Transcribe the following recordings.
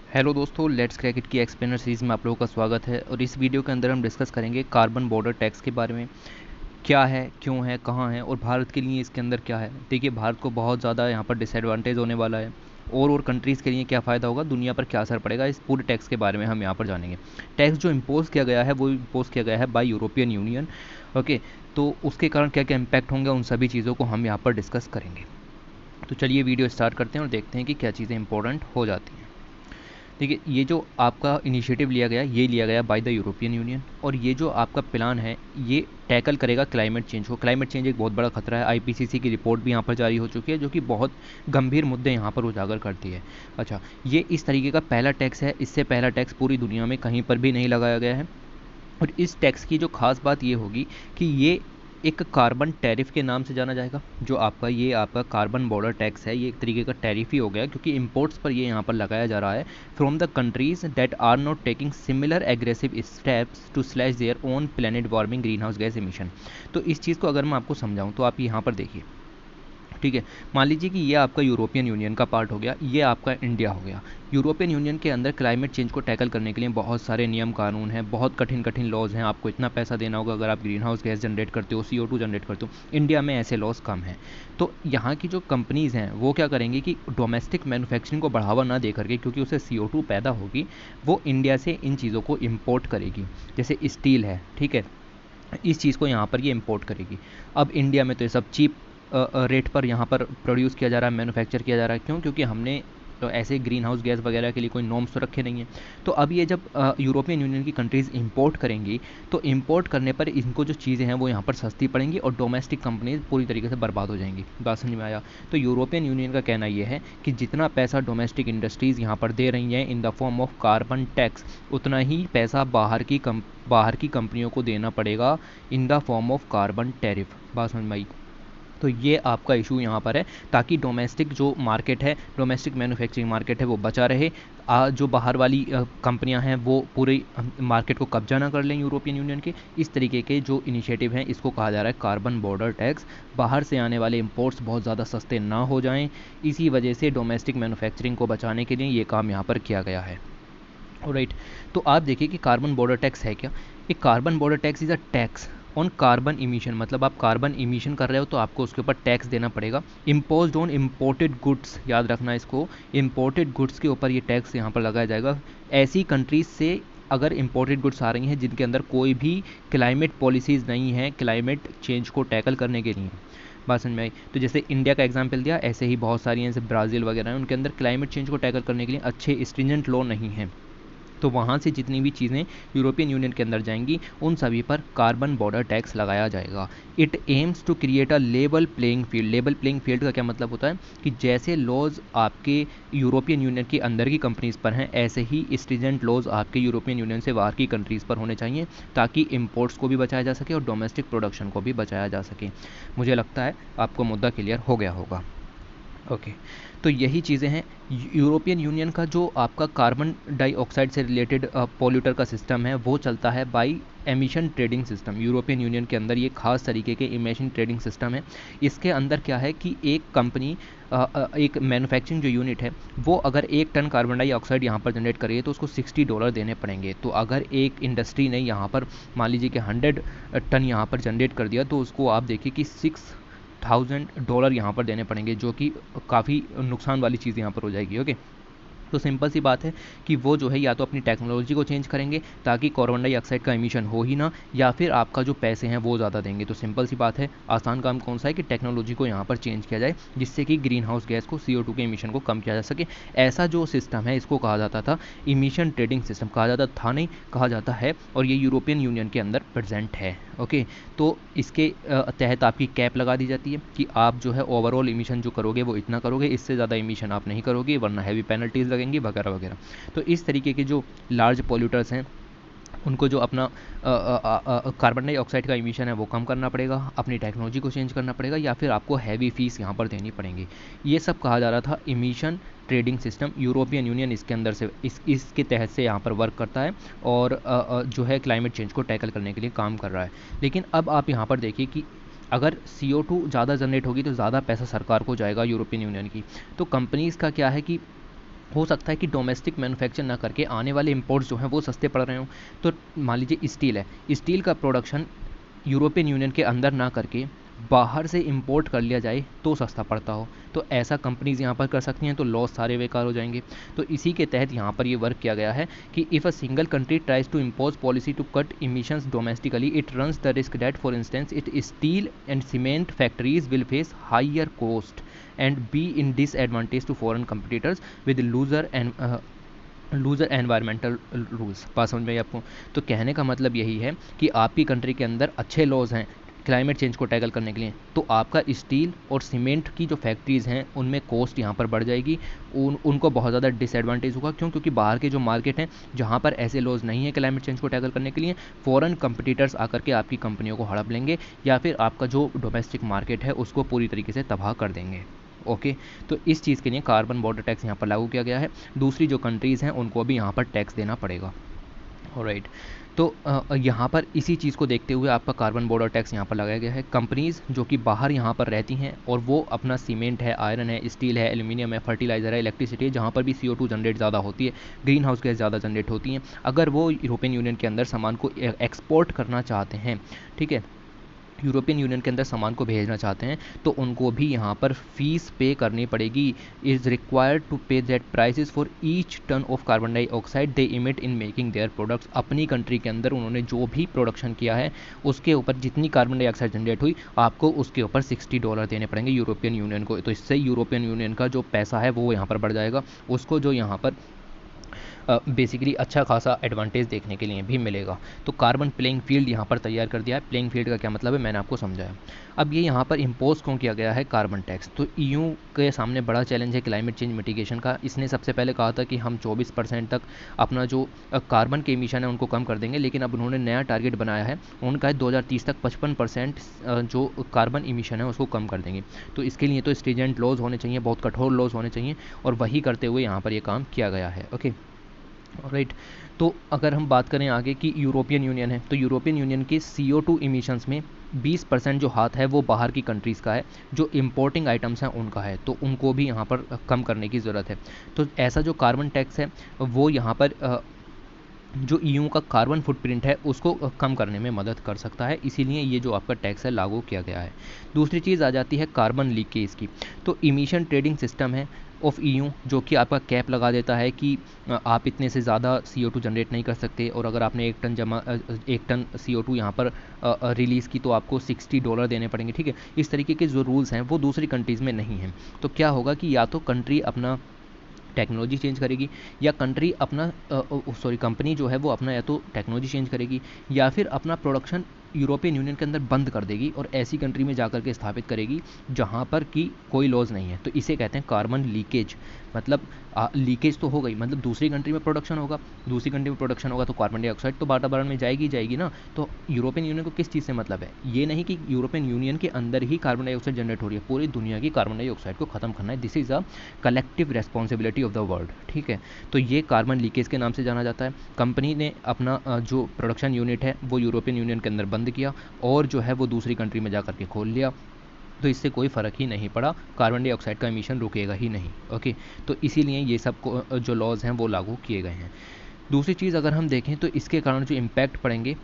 Hello दोस्तों, let's crack it की explainer series में आप लोगों का स्वागत है। और इस वीडियो के अंदर हम डिस्कस करेंगे कार्बन बॉर्डर टैक्स के बारे में। क्या है, क्यों है, कहाँ है और भारत के लिए इसके अंदर क्या है। देखिए, भारत को बहुत ज़्यादा यहाँ पर डिसएडवांटेज होने वाला है और कंट्रीज़ के लिए क्या फ़ायदा होगा, दुनिया पर क्या असर पड़ेगा, इस पूरे टैक्स के बारे में हम यहाँ पर जानेंगे। टैक्स जो इम्पोज किया गया है वो इम्पोज किया गया है बाय यूरोपियन यूनियन। ओके, तो उसके कारण क्या क्या इम्पैक्ट होंगे उन सभी चीज़ों को हम यहाँ पर डिस्कस करेंगे। तो चलिए वीडियो स्टार्ट करते हैं और देखते हैं कि क्या चीज़ें इंपॉर्टेंट हो जाती हैं। देखिए, ये जो आपका इनिशिएटिव लिया गया, ये लिया गया बाय द यूरोपियन यूनियन। और ये जो आपका प्लान है, ये टैकल करेगा क्लाइमेट चेंज को। क्लाइमेट चेंज एक बहुत बड़ा खतरा है। आईपीसीसी की रिपोर्ट भी यहाँ पर जारी हो चुकी है, जो कि बहुत गंभीर मुद्दे यहाँ पर उजागर करती है। अच्छा, ये इस तरीके का पहला टैक्स है। इससे पहला टैक्स पूरी दुनिया में कहीं पर भी नहीं लगाया गया है। और इस टैक्स की जो खास बात ये होगी कि ये एक कार्बन टैरिफ के नाम से जाना जाएगा। जो आपका कार्बन बॉर्डर टैक्स है, ये एक तरीके का टैरिफ ही हो गया, क्योंकि इंपोर्ट्स पर ये यहाँ पर लगाया जा रहा है from the countries that are not taking similar aggressive steps to slash their own planet warming green house gas emission. तो इस चीज़ को अगर मैं आपको समझाऊँ तो आप यहाँ पर देखिए। ठीक है, मान लीजिए कि ये आपका यूरोपियन यूनियन का पार्ट हो गया, ये आपका इंडिया हो गया। यूरोपियन यूनियन के अंदर क्लाइमेट चेंज को टैकल करने के लिए बहुत सारे नियम कानून हैं, बहुत कठिन कठिन लॉज हैं। आपको इतना पैसा देना होगा अगर आप ग्रीन हाउस गैस जनरेट करते हो, CO2 जनरेट करते हो। इंडिया में ऐसे लॉज कम हैं। तो यहाँ की जो कंपनीज़ हैं वो क्या करेंगी कि डोमेस्टिक मैन्युफैक्चरिंग को बढ़ावा ना दे करके, क्योंकि उससे CO2 पैदा होगी, वो इंडिया से इन चीज़ों को इम्पोर्ट करेगी। जैसे स्टील है, ठीक है, इस चीज़ को यहाँ पर ये इंपोर्ट करेगी। अब इंडिया में तो ये सब चीप रेट पर यहाँ पर प्रोड्यूस किया जा रहा है, मैन्युफैक्चर किया जा रहा है। क्यों? क्योंकि हमने तो ऐसे ग्रीन हाउस गैस वगैरह के लिए कोई नॉर्म्स तो रखे नहीं हैं। तो अब ये जब यूरोपियन यूनियन की कंट्रीज़ इंपोर्ट करेंगी, तो इंपोर्ट करने पर इनको जो चीज़ें हैं वो यहाँ पर सस्ती पड़ेंगी और डोमेस्टिक कंपनीज पूरी तरीके से बर्बाद हो जाएंगी। बात समझ में आया? तो यूरोपियन यूनियन का कहना ये है कि जितना पैसा डोमेस्टिक इंडस्ट्रीज़ यहाँ पर दे रही हैं in the form of carbon tax, उतना ही पैसा बाहर की कंपनियों को देना पड़ेगा in the form of carbon tariff. बात समझ में आई? तो ये आपका इशू यहाँ पर है, ताकि डोमेस्टिक जो मार्केट है, डोमेस्टिक मैन्युफैक्चरिंग मार्केट है, वो बचा रहे। जो बाहर वाली कंपनियां हैं वो पूरे मार्केट को कब्जा ना कर लें यूरोपियन यूनियन के। इस तरीके के जो इनिशिएटिव हैं, इसको कहा जा रहा है कार्बन बॉर्डर टैक्स। बाहर से आने वाले इंपोर्ट्स बहुत ज़्यादा सस्ते ना हो जाएं, इसी वजह से डोमेस्टिक मैन्युफैक्चरिंग को बचाने के लिए ये काम यहाँ पर किया गया है। राइट, तो आप देखिए कि कार्बन बॉर्डर टैक्स है क्या। एक carbon border tax is a tax on carbon emission. मतलब आप कार्बन इमिशन कर रहे हो तो आपको उसके ऊपर टैक्स देना पड़ेगा। इम्पोज ऑन इम्पोर्टेड गुड्स, याद रखना इसको, इम्पोर्टेड गुड्स के ऊपर ये टैक्स यहाँ पर लगाया जाएगा। ऐसी कंट्रीज से अगर इम्पोर्टेड गुड्स आ रही हैं जिनके अंदर कोई भी क्लाइमेट पॉलिसीज़ नहीं है क्लाइमेट चेंज को टैकल करने के लिए। बात समझ में आई? तो जैसे इंडिया का एग्जांपल दिया, ऐसे ही बहुत सारी हैं, जैसे ब्राज़ील वगैरह हैं, उनके अंदर क्लाइमेट चेंज को टैकल करने के लिए अच्छे स्ट्रिंजेंट लॉ नहीं हैं। तो वहाँ से जितनी भी चीज़ें यूरोपियन यूनियन के अंदर जाएंगी, उन सभी पर कार्बन बॉर्डर टैक्स लगाया जाएगा। It aims to create a level playing field. Level playing field का क्या मतलब होता है कि जैसे लॉज आपके यूरोपियन यूनियन के अंदर की कंपनीज़ पर हैं, ऐसे ही स्ट्रिजेंट लॉज आपके यूरोपियन यूनियन से बाहर की कंट्रीज़ पर होने चाहिए, ताकि इम्पोर्ट्स को भी बचाया जा सके और डोमेस्टिक प्रोडक्शन को भी बचाया जा सके। मुझे लगता है आपको मुद्दा क्लियर हो गया होगा। ओके, तो यही चीज़ें हैं। यूरोपियन यूनियन का जो आपका कार्बन डाइऑक्साइड से रिलेटेड पॉल्यूटर का सिस्टम है, वो चलता है by emission trading system. European union के अंदर ये खास तरीके के एमिशन ट्रेडिंग सिस्टम है। इसके अंदर क्या है कि एक कंपनी, एक मैन्युफैक्चरिंग जो यूनिट है, वो अगर 1 टन कार्बन डाइऑक्साइड यहाँ पर जनरेट करेगी तो उसको $60 देने पड़ेंगे। तो अगर एक इंडस्ट्री ने यहाँ पर मान लीजिए कि 100 टन यहाँ पर जनरेट कर दिया, तो उसको आप देखिए कि $6,000 यहाँ पर देने पड़ेंगे, जो कि काफ़ी नुकसान वाली चीज़ यहाँ पर हो जाएगी। ओके, तो सिंपल सी बात है कि वो जो है या तो अपनी टेक्नोलॉजी को चेंज करेंगे ताकि कार्बन डाइऑक्साइड का एमिशन हो ही ना, या फिर आपका जो पैसे हैं वो ज़्यादा देंगे। तो सिंपल सी बात है, आसान काम कौन सा है कि टेक्नोलॉजी को यहाँ पर चेंज किया जाए, जिससे कि ग्रीन हाउस गैस को, CO2 के एमिशन को कम किया जा सके। ऐसा जो सिस्टम है, इसको कहा जाता था इमिशन ट्रेडिंग सिस्टम। कहा जाता था नहीं, कहा जाता है, और ये यूरोपियन यूनियन के अंदर प्रेजेंट है। ओके, तो इसके तहत आपकी कैप लगा दी जाती है कि आप जो है ओवरऑल इमिशन जो करोगे वो इतना करोगे, इससे ज़्यादा इमिशन आप नहीं करोगे, वरना हैवी पेनल्टीज़ लगेंगी वगैरह वगैरह। तो इस तरीके के जो लार्ज पोल्यूटर्स हैं, उनको जो अपना कार्बन डाइऑक्साइड का इमिशन है वो कम करना पड़ेगा, अपनी टेक्नोलॉजी को चेंज करना पड़ेगा, या फिर आपको हैवी फीस यहाँ पर देनी पड़ेंगी। ये सब कहा जा रहा था emission trading system. European union इसके अंदर से इसके तहत से यहाँ पर वर्क करता है और जो है क्लाइमेट चेंज को टैकल करने के लिए काम कर रहा है। लेकिन अब आप यहाँ पर देखिए कि अगर CO2 ज़्यादा जनरेट होगी तो ज़्यादा पैसा सरकार को जाएगा यूरोपियन यूनियन की। तो कंपनीज़ का क्या है कि हो सकता है कि डोमेस्टिक मैन्युफैक्चर ना करके आने वाले इंपोर्ट्स जो हैं वो सस्ते पड़ रहे हों। तो मान लीजिए स्टील है, स्टील का प्रोडक्शन यूरोपियन यूनियन के अंदर ना करके बाहर से इंपोर्ट कर लिया जाए तो सस्ता पड़ता हो, तो ऐसा कंपनीज यहाँ पर कर सकती हैं, तो लॉस सारे बेकार हो जाएंगे। तो इसी के तहत यहाँ पर ये वर्क किया गया है कि if a single country tries to impose policy to cut emissions domestically, it runs the risk that for instance it steel and cement factories will face higher cost and be in disadvantage to foreign competitors with looser environmental rules. बात समझ में आई आपको? तो कहने का मतलब यही है कि आपकी कंट्री के अंदर अच्छे लॉज हैं क्लाइमेट चेंज को टैकल करने के लिए, तो आपका स्टील और सीमेंट की जो फैक्ट्रीज़ हैं उनमें कॉस्ट यहाँ पर बढ़ जाएगी, उनको बहुत ज़्यादा डिसएडवांटेज होगा। क्यों? क्योंकि बाहर के जो मार्केट हैं जहाँ पर ऐसे लॉज नहीं है क्लाइमेट चेंज को टैकल करने के लिए, फॉरेन कंपटीटर्स आकर के आपकी कंपनियों को हड़प लेंगे या फिर आपका जो डोमेस्टिक मार्केट है उसको पूरी तरीके से तबाह कर देंगे। ओके, तो इस चीज़ के लिए कार्बन बॉर्डर टैक्स यहाँ पर लागू किया गया है। दूसरी जो कंट्रीज़ हैं उनको भी यहाँ पर टैक्स देना पड़ेगा। ऑलराइट, तो यहाँ पर इसी चीज़ को देखते हुए आपका कार्बन बॉर्डर टैक्स यहाँ पर लगाया गया है। कंपनीज़ जो कि बाहर यहाँ पर रहती हैं और वो अपना सीमेंट है, आयरन है, स्टील है, एल्यूमिनियम है, फर्टिलाइज़र है, इलेक्ट्रिसिटी है, जहाँ पर भी CO2 जनरेट ज़्यादा होती है, ग्रीन हाउस गैस ज़्यादा जनरेट होती हैं, अगर वो यूरोपियन यूनियन के अंदर सामान को एक्सपोर्ट करना चाहते हैं, ठीक है, यूरोपियन यूनियन के अंदर सामान को भेजना चाहते हैं, तो उनको भी यहाँ पर फीस पे करनी पड़ेगी। Is required to pay that prices for each ton of carbon dioxide they emit in making their products. अपनी कंट्री के अंदर उन्होंने जो भी प्रोडक्शन किया है उसके ऊपर जितनी कार्बन डाइऑक्साइड जनरेट हुई आपको उसके ऊपर $60 देने पड़ेंगे यूरोपियन यूनियन को। तो इससे यूरोपियन यूनियन का जो पैसा है वो यहाँ पर बढ़ जाएगा, उसको जो यहाँ पर बेसिकली अच्छा खासा एडवांटेज देखने के लिए भी मिलेगा। तो कार्बन प्लेइंग फील्ड यहाँ पर तैयार कर दिया है। प्लेइंग फील्ड का क्या मतलब है मैंने आपको समझाया। अब ये यहाँ पर इम्पोज क्यों किया गया है कार्बन टैक्स? तो EU के सामने बड़ा चैलेंज है क्लाइमेट चेंज मिटिगेशन का। इसने सबसे पहले कहा था कि हम 24% तक अपना जो कार्बन के इमिशन है उनको कम कर देंगे, लेकिन अब उन्होंने नया टारगेट बनाया है, उनका 2030 तक 55% जो कार्बन इमिशन है उसको कम कर देंगे। तो इसके लिए तो स्ट्रिजेंट लॉज होने चाहिए, बहुत कठोर लॉज होने चाहिए, और वही करते हुए यहाँ पर ये काम किया गया है। Okay, right. तो अगर हम बात करें आगे कि यूरोपियन यूनियन है, तो यूरोपियन यूनियन के CO2 इमिशंस में 20% जो हाथ है वो बाहर की कंट्रीज़ का है, जो इम्पोर्टिंग आइटम्स हैं उनका है, तो उनको भी यहाँ पर कम करने की ज़रूरत है। तो ऐसा जो कार्बन टैक्स है वो यहाँ पर जो EU का कार्बन फुटप्रिंट है उसको कम करने में मदद कर सकता है, इसीलिए ये जो आपका टैक्स है लागू किया गया है। दूसरी चीज़ आ जाती है कार्बन लीकेज की। तो इमिशन ट्रेडिंग सिस्टम है ऑफ EU जो कि आपका कैप लगा देता है कि आप इतने से ज़्यादा CO2 जनरेट नहीं कर सकते, और अगर आपने 1 टन CO2 यहाँ पर रिलीज़ की तो आपको $60 देने पड़ेंगे। ठीक है, इस तरीके के जो रूल्स हैं वो दूसरी कंट्रीज़ में नहीं हैं। तो क्या होगा कि या तो कंट्री अपना टेक्नोलॉजी चेंज करेगी, या कंट्री अपना कंपनी जो है वो अपना या तो टेक्नोलॉजी चेंज करेगी या फिर अपना प्रोडक्शन यूरोपियन यूनियन के अंदर बंद कर देगी और ऐसी कंट्री में जाकर के स्थापित करेगी जहाँ पर कि कोई लॉज नहीं है। तो इसे कहते हैं कार्बन लीकेज। मतलब लीकेज तो हो गई, मतलब दूसरी कंट्री में प्रोडक्शन होगा, दूसरी कंट्री में प्रोडक्शन होगा तो कार्बन डाइऑक्साइड तो वातावरण में जाएगी ना। तो यूरोपियन यूनियन को किस चीज़ से मतलब है? ये नहीं कि यूरोपियन यूनियन के अंदर ही कार्बन डाइऑक्साइड जनरेट हो रही है, पूरी दुनिया की कार्बन डाइऑक्साइड को खत्म करना है। This is a collective responsibility of the world. ठीक है, तो ये कार्बन लीकेज के नाम से जाना जाता है। कंपनी ने अपना जो प्रोडक्शन यूनिट है वो यूरोपियन यूनियन के अंदर बंद किया और जो है वो दूसरी कंट्री में जाकर के खोल लिया, तो इससे कोई फ़र्क ही नहीं पड़ा, कार्बन डाइऑक्साइड का एमिशन रुकेगा ही नहीं। ओके, तो इसीलिए ये सब जो लॉज हैं वो लागू किए गए हैं। दूसरी चीज़ अगर हम देखें तो इसके कारण जो इम्पैक्ट पड़ेंगे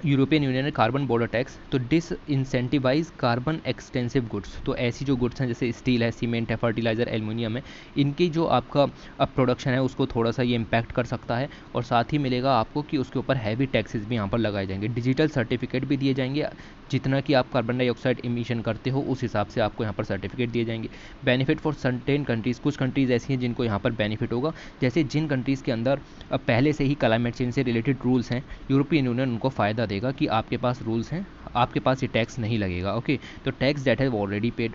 यूरोपियन यूनियन ने कार्बन बॉर्डर टैक्स, तो डिसइंसेंटिवाइज कार्बन एक्सटेंसिव गुड्स। तो ऐसी जो गुड्स हैं जैसे स्टील है, सीमेंट है, फर्टिलाइज़र, एल्युमिनियम है, इनकी जो आपका प्रोडक्शन है उसको थोड़ा सा ये इम्पैक्ट कर सकता है, और साथ ही मिलेगा आपको कि उसके ऊपर हैवी टैक्सेस भी यहाँ पर लगाए जाएंगे। डिजिटल सर्टिफिकेट भी दिए जाएंगे, जितना कि आप कार्बन डाइऑक्साइड इमिशन करते हो उस हिसाब से आपको यहाँ पर सर्टिफिकेट दिए जाएंगे। बेनिफिट फॉर सर्टेन कंट्रीज़, कुछ कंट्रीज़ ऐसी हैं जिनको यहाँ पर बेनिफिट होगा, जैसे जिन कंट्रीज़ के अंदर पहले से ही क्लाइमेट चेंज से रिलेटेड रूल्स हैं, यूरोपियन यूनियन उनको फ़ायदा देगा कि आपके पास रूल्स हैं, आपके पास ये टैक्स नहीं लगेगा। ओके, तो tax that have already paid,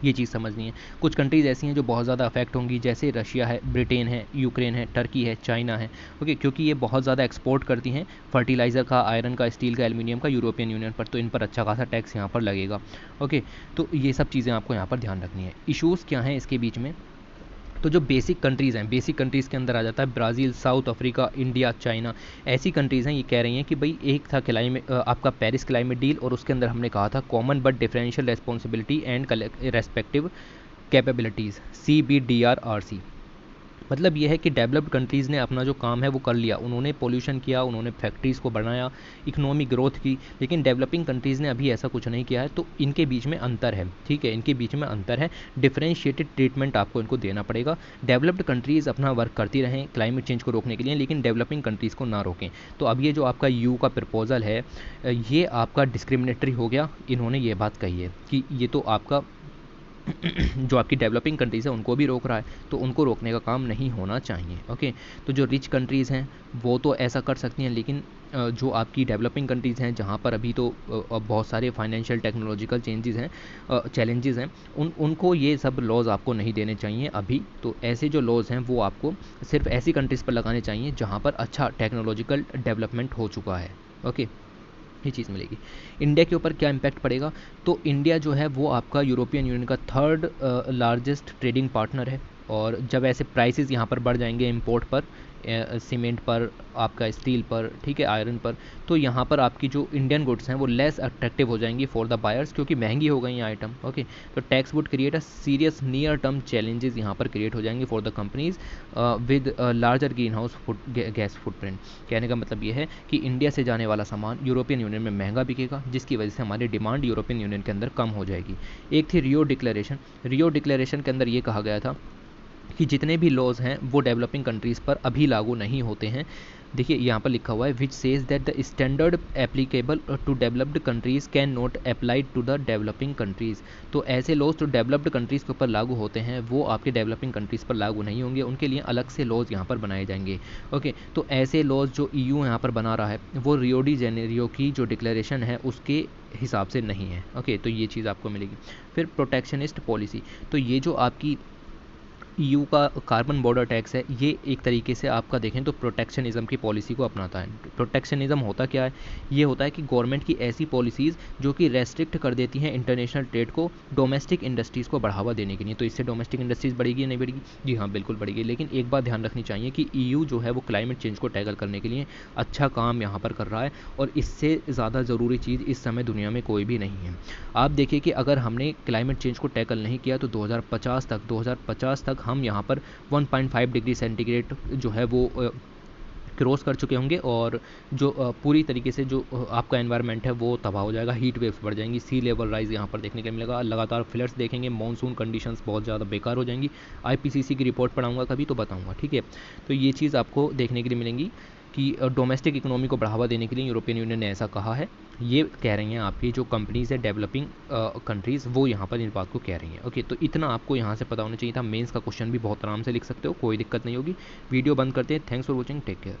ये चीज़ समझनी है। कुछ कंट्रीज़ ऐसी हैं जो बहुत ज़्यादा अफेक्ट होंगी, जैसे रशिया है, ब्रिटेन है, यूक्रेन है, टर्की है, चाइना है। ओके, क्योंकि ये बहुत ज़्यादा एक्सपोर्ट करती हैं फर्टिलाइज़र का, आयरन का, स्टील का, एल्युमिनियम का यूरोपियन यूनियन पर, तो इन पर अच्छा खासा टैक्स यहाँ पर लगेगा। ओके, तो ये सब चीज़ें आपको यहाँ पर ध्यान रखनी है। इशूज़ क्या हैं इसके बीच में? तो जो बेसिक कंट्रीज़ हैं, बेसिक कंट्रीज़ के अंदर आ जाता है Brazil, south Africa, India, China. ऐसी कंट्रीज़ हैं, ये कह रही हैं कि भाई एक था क्लाइमेट आपका पेरिस क्लाइमेट डील, और उसके अंदर हमने कहा था common but differential responsibility and respective capabilities, CBDRRC। मतलब ये है कि डेवलप्ड कंट्रीज़ ने अपना जो काम है वो कर लिया, उन्होंने पोल्यूशन किया, उन्होंने फैक्ट्रीज़ को बनाया, इकोनॉमिक ग्रोथ की, लेकिन डेवलपिंग कंट्रीज़ ने अभी ऐसा कुछ नहीं किया है। तो इनके बीच में अंतर है, ठीक है, इनके बीच में अंतर है, डिफरेंशिएटेड ट्रीटमेंट आपको इनको देना पड़ेगा। डेवलप्ड कंट्रीज़ अपना वर्क करती रहें क्लाइमेट चेंज को रोकने के लिए, लेकिन डेवलपिंग कंट्रीज़ को ना रोकें। तो अब ये जो आपका यू का प्रपोजल है ये आपका डिस्क्रिमिनेटरी हो गया। इन्होंने ये बात कही है कि ये तो आपका जो आपकी डेवलपिंग कंट्रीज़ है उनको भी रोक रहा है, तो उनको रोकने का काम नहीं होना चाहिए। ओके, तो जो रिच कंट्रीज़ हैं वो तो ऐसा कर सकती हैं, लेकिन जो आपकी डेवलपिंग कंट्रीज़ हैं जहाँ पर अभी तो बहुत सारे फाइनेंशियल टेक्नोलॉजिकल चेंजेस हैं, चैलेंजेस हैं, उनको ये सब लॉज आपको नहीं देने चाहिए अभी। तो ऐसे जो लॉज हैं वो आपको सिर्फ ऐसी कंट्रीज़ पर लगाने चाहिए जहाँ पर अच्छा टेक्नोलॉजिकल डेवलपमेंट हो चुका है। ओके, ये चीज़ मिलेगी। इंडिया के ऊपर क्या इम्पैक्ट पड़ेगा? तो इंडिया जो है वो आपका यूरोपियन यूनियन का थर्ड लार्जेस्ट ट्रेडिंग पार्टनर है, और जब ऐसे प्राइसेस यहाँ पर बढ़ जाएंगे इंपोर्ट पर, सीमेंट पर, आपका स्टील पर, ठीक है, आयरन पर, तो यहाँ पर आपकी जो इंडियन गुड्स हैं वो लेस अट्रैक्टिव हो जाएंगी फॉर द बायर्स, क्योंकि महंगी हो गई हैं आइटम। ओके, तो tax would create a serious near term challenges यहाँ पर क्रिएट हो जाएंगे for the companies with larger green house gas footprint. कहने का मतलब ये है कि इंडिया से जाने वाला सामान यूरोपियन यूनियन में महंगा बिकेगा, जिसकी वजह से हमारी डिमांड यूरोपियन यूनियन के अंदर कम हो जाएगी। एक थी रियो डिक्लेरेशन। रियो डिक्लेरेशन के अंदर ये कहा गया था कि जितने भी लॉज हैं वो डेवलपिंग कंट्रीज़ पर अभी लागू नहीं होते हैं। देखिए यहाँ पर लिखा हुआ है which says that the standard applicable to developed countries can not apply to the developing countries. तो ऐसे लॉज जो डेवलप्ड कंट्रीज़ के ऊपर लागू होते हैं वो आपके डेवलपिंग कंट्रीज़ पर लागू नहीं होंगे, उनके लिए अलग से लॉज यहाँ पर बनाए जाएंगे। ओके, तो ऐसे लॉज जो EU यहाँ पर बना रहा है वो रियो डी जेनेरियो की जो डिक्लेरेशन है उसके हिसाब से नहीं है। ओके, तो ये चीज़ आपको मिलेगी। फिर प्रोटेक्शनिस्ट पॉलिसी, तो ये जो आपकी EU का कार्बन बॉर्डर टैक्स है ये एक तरीके से आपका देखें तो प्रोटेक्शनिज्म की पॉलिसी को अपनाता है। प्रोटेक्शनिज्म होता क्या है? ये होता है कि गवर्नमेंट की ऐसी पॉलिसीज़ जो कि रेस्ट्रिक्ट कर देती हैं इंटरनेशनल ट्रेड को डोमेस्टिक इंडस्ट्रीज़ को बढ़ावा देने के लिए। तो इससे डोमेस्टिक इंडस्ट्रीज़ बढ़ेगी या नहीं बढ़ेगी? जी हाँ, बिल्कुल बढ़ेगी। लेकिन एक बात ध्यान रखनी चाहिए कि EU जो है वो क्लाइमेट चेंज को टैकल करने के लिए अच्छा काम यहाँ पर कर रहा है, और इससे ज़्यादा ज़रूरी चीज़ इस समय दुनिया में कोई भी नहीं है। आप देखिए कि अगर हमने क्लाइमेट चेंज को टैकल नहीं किया तो 2050 तक हम यहाँ पर 1.5 डिग्री सेंटीग्रेड जो है वो क्रॉस कर चुके होंगे, और जो पूरी तरीके से जो आपका एनवायरनमेंट है वो तबाह हो जाएगा, हीट वेव्स बढ़ जाएंगी, सी लेवल राइज यहाँ पर देखने को मिलेगा, लगातार फ्लड्स देखेंगे, मॉनसून कंडीशंस बहुत ज़्यादा बेकार हो जाएंगी। IPCC की रिपोर्ट पढ़ाऊंगा कभी तो बताऊंगा, ठीक है। तो ये चीज़ आपको देखने के लिए मिलेंगी कि डोमेस्टिक इकोनॉमी को बढ़ावा देने के लिए यूरोपियन यूनियन ने ऐसा कहा है। ये कह रही हैं आपकी जो कंपनीज़ है डेवलपिंग कंट्रीज़ वो यहाँ पर इन बात को कह रही हैं। ओके, तो इतना आपको यहाँ से पता होना चाहिए था। मेंस का क्वेश्चन भी बहुत आराम से लिख सकते हो, कोई दिक्कत नहीं होगी। वीडियो बंद करते हैं। Thanks for watching, take care.